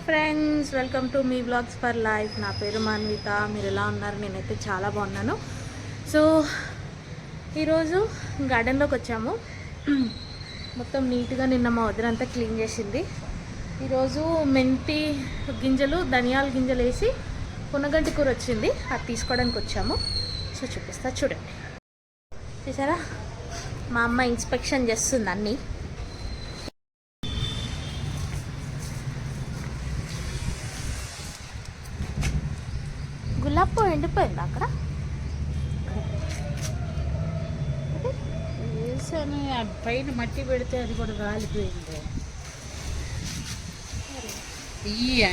Friends, welcome to me vlogs for life. నా పేరు మాన్విత. మీరు ఎలా ఉన్నారు? నేనైతే చాలా బాగున్నాను. సో ఈరోజు గార్డెన్లోకి వచ్చాము. మొత్తం నీట్గా నిన్న మా వదినంతా క్లీన్ చేసింది. ఈరోజు మెంతి గింజలు, ధనియాల గింజలు వేసి పునగంటి కూర వచ్చింది. అది తీసుకోవడానికి వచ్చాము. సో చూపిస్తా, చూడండి. చూసారా, మా అమ్మ ఇన్స్పెక్షన్ చేస్తుంది అన్నీ. గులాబ్ పువ్వు ఎండిపోయింది అక్కడ. వేసాను, పైన మట్టి పెడితే అది కూడా రాలిపోయింది.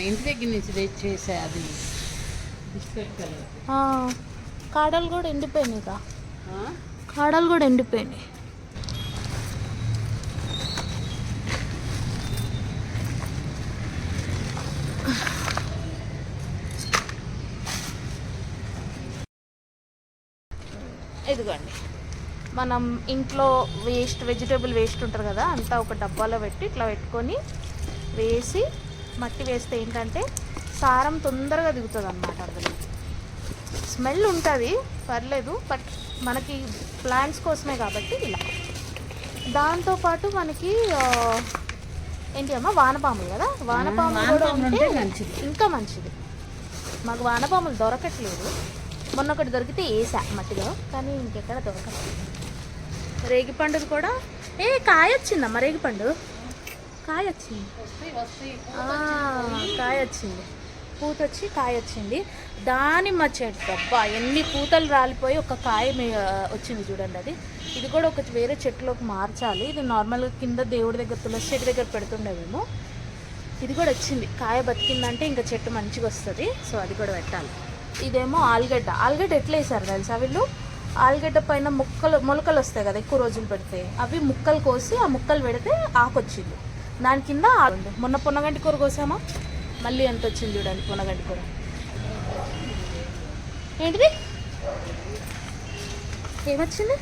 ఇంటి దగ్గర నుంచి తెచ్చేసా, అది కాడలు కూడా ఎండిపోయినాయి. కాడలు కూడా ఎండిపోయినాయి. ఇదిగోండి, మనం ఇంట్లో వెజిటేబుల్ వేస్ట్ ఉంటుంది కదా, అంతా ఒక డబ్బాలో పెట్టి ఇట్లా పెట్టుకొని వేసి మట్టి వేస్తే ఏంటంటే సారం తొందరగా దిగుతుంది అన్నమాట. అందులో స్మెల్ ఉంటుంది, పర్లేదు, బట్ మనకి ప్లాంట్స్ కోసమే కాబట్టి ఇలా. దాంతోపాటు మనకి ఏంటి అమ్మా, వానపాములు కదా, వానపాములు కూడా ఉంటే మంచిది, ఇంకా మంచిది. మాకు వానపాములు దొరకట్లేదు. మొన్న ఒకటి దొరికితే వేసా మట్టిలో, కానీ ఇంకెక్కడ దొరకలేదు. రేగిపండుది కూడా కాయ వచ్చిందమ్మా. రేగిపండు కాయ వచ్చింది, కాయ వచ్చింది, పూత వచ్చి కాయ వచ్చింది. దానిమ్మ చెట్టు అబ్బా, ఎన్ని పూతలు రాలిపోయి ఒక కాయ వచ్చింది చూడండి. అది ఇది కూడా ఒక వేరే చెట్టులోకి మార్చాలి. ఇది నార్మల్గా కింద దేవుడి దగ్గర, తులసి చెట్టు దగ్గర పెడుతుండేమో. ఇది కూడా వచ్చింది, కాయ బతికిందంటే ఇంకా చెట్టు మంచిగా వస్తుంది. సో అది కూడా పెట్టాలి. ఇదేమో ఆలుగడ్డ. ఆలుగడ్డ ఎట్లా వేసారు తెలుసా వీళ్ళు? ఆలుగడ్డ పైన మొలకలు వస్తాయి కదా ఎక్కువ రోజులు పెడితే, అవి ముక్కలు కోసి ఆ ముక్కలు పెడితే ఆకొచ్చింది. దాని కింద మొన్న పునగంటి కూర కోసామా, మళ్ళీ ఎంత వచ్చింది చూడండి పునగంటి కూర. ఏంటిది, ఏమొచ్చింది?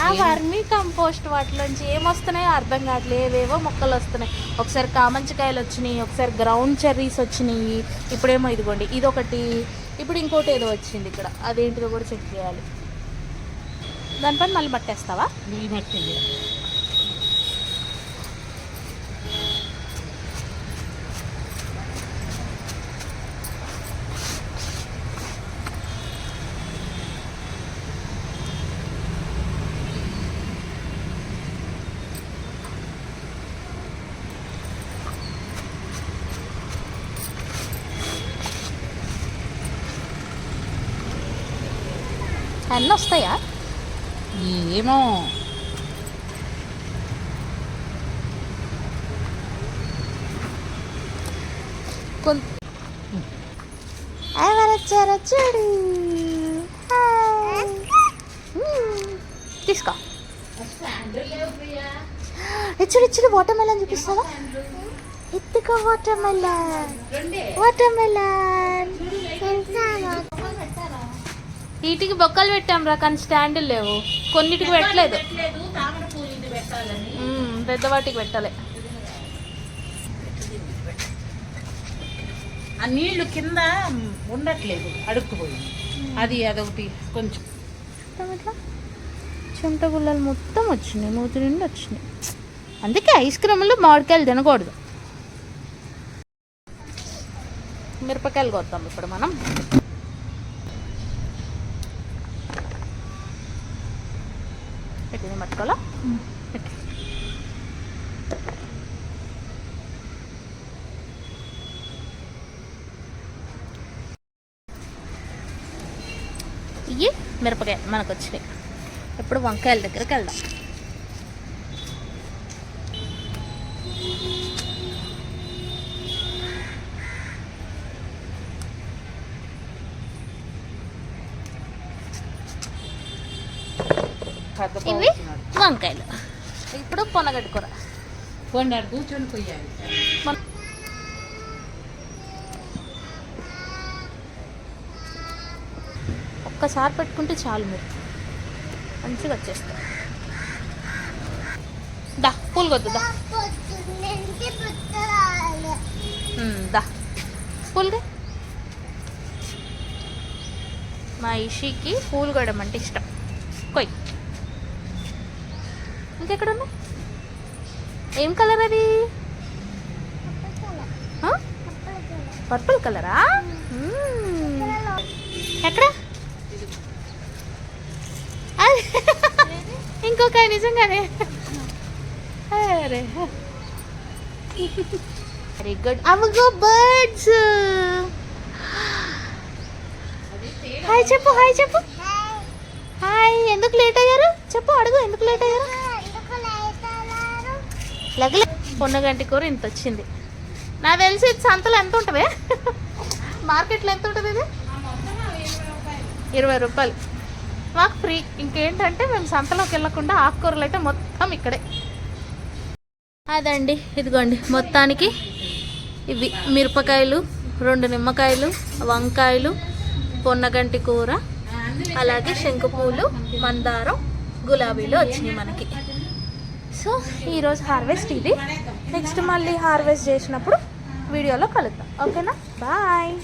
ఆ వర్మీ కంపోస్ట్ వాటిలోంచి ఏమొస్తున్నాయో అర్థం కావట్లేదు. ఏవేవో మొక్కలు వస్తున్నాయి. ఒకసారి కామంచికాయలు వచ్చినాయి, ఒకసారి గ్రౌండ్ చెర్రీస్ వచ్చినాయి, ఇప్పుడేమో ఇదిగోండి ఇదొకటి, ఇప్పుడు ఇంకోటి ఏదో వచ్చింది ఇక్కడ. అదేంటిదో కూడా చెక్ చేయాలి. దానిపైన మళ్ళీ మట్టేస్తావా? మట్టి అన్నీ వస్తాయా ఏమో. ఎవరొచ్చారో చూడు, తీసుకో. ఇచ్చుడు వాటర్ మెలన్ చూపిస్తావా? ఎత్తుకో వాటర్ మెలన్. వాటర్ మెలన్ వీటికి బొక్కలు పెట్టాం రా, కానీ స్టాండ్లు లేవు. కొన్నిటికి పెట్టలేదు, పెద్దవాటికి పెట్టాలి. ఆ నీళ్లు కింద ఉండట్లేదు, అడుక్కుపోయింది. అదొకటి కొంచెం ఇట్లా చుంట గుల్లలు మొత్తం వచ్చినాయి, మూతి నుండి వచ్చినాయి. అందుకే ఐస్ క్రీములు మామిడికాయలు తినకూడదు. మిరపకాయలు కొద్దాం ఇప్పుడు మనం. పెట్టింది మట్టుకోవాలా? ఇవి మిరపకాయ మనకు వచ్చినాయి. ఇప్పుడు వంకాయల దగ్గరికి వెళ్దాం. ఇవి వంకాయలు. ఇప్పుడు పొనగడ్డి కూర. కూర్చొని పోయాలి. ఒక్కసారి పెట్టుకుంటే చాలు, మీరు మంచిగా వచ్చేస్తాయి. దా పూలు కొద్దు, దా దా పూలుగా మా ఇషికి పూలు కొయ్యడం అంటే ఇష్టం. కొయ్. ఇంకెక్కడ ఉన్నాయి? ఏం కలర్ అది? పర్పుల్ కలరా? ఎక్కడ? ఇంకొక నిజంగానే. అరే వెరీ గుడ్. అవగో బర్డ్స్. హాయ్ చెప్పు, హాయ్ చెప్పు. హాయ్. ఎందుకు లేట్ అయ్యారు చెప్పు, అడుగు. ఎందుకు లేట్ అయ్యారు? లగలే. పొన్నగంటి కూర ఇంత వచ్చింది. నాకు తెలిసి ఇది సంతలో ఎంత ఉంటుంది? మార్కెట్లో ఎంత ఉంటుంది ఇది? 20 రూపాయలు. మాకు ఫ్రీ. ఇంకేంటంటే మేము సంతలోకి వెళ్ళకుండా ఆకుకూరలు అయితే మొత్తం ఇక్కడే. అదండి, ఇదిగోండి మొత్తానికి ఇవి మిరపకాయలు, 2 నిమ్మకాయలు, వంకాయలు, పొన్నగంటి కూర, అలాగే శంకుపూలు, మందారం, గులాబీలు వచ్చినాయి మనకి. సో ఈరోజు హార్వెస్ట్ ఇది. నెక్స్ట్ మళ్ళీ హార్వెస్ట్ చేసినప్పుడు వీడియోలో కలుద్దాం. ఓకేనా? బాయ్.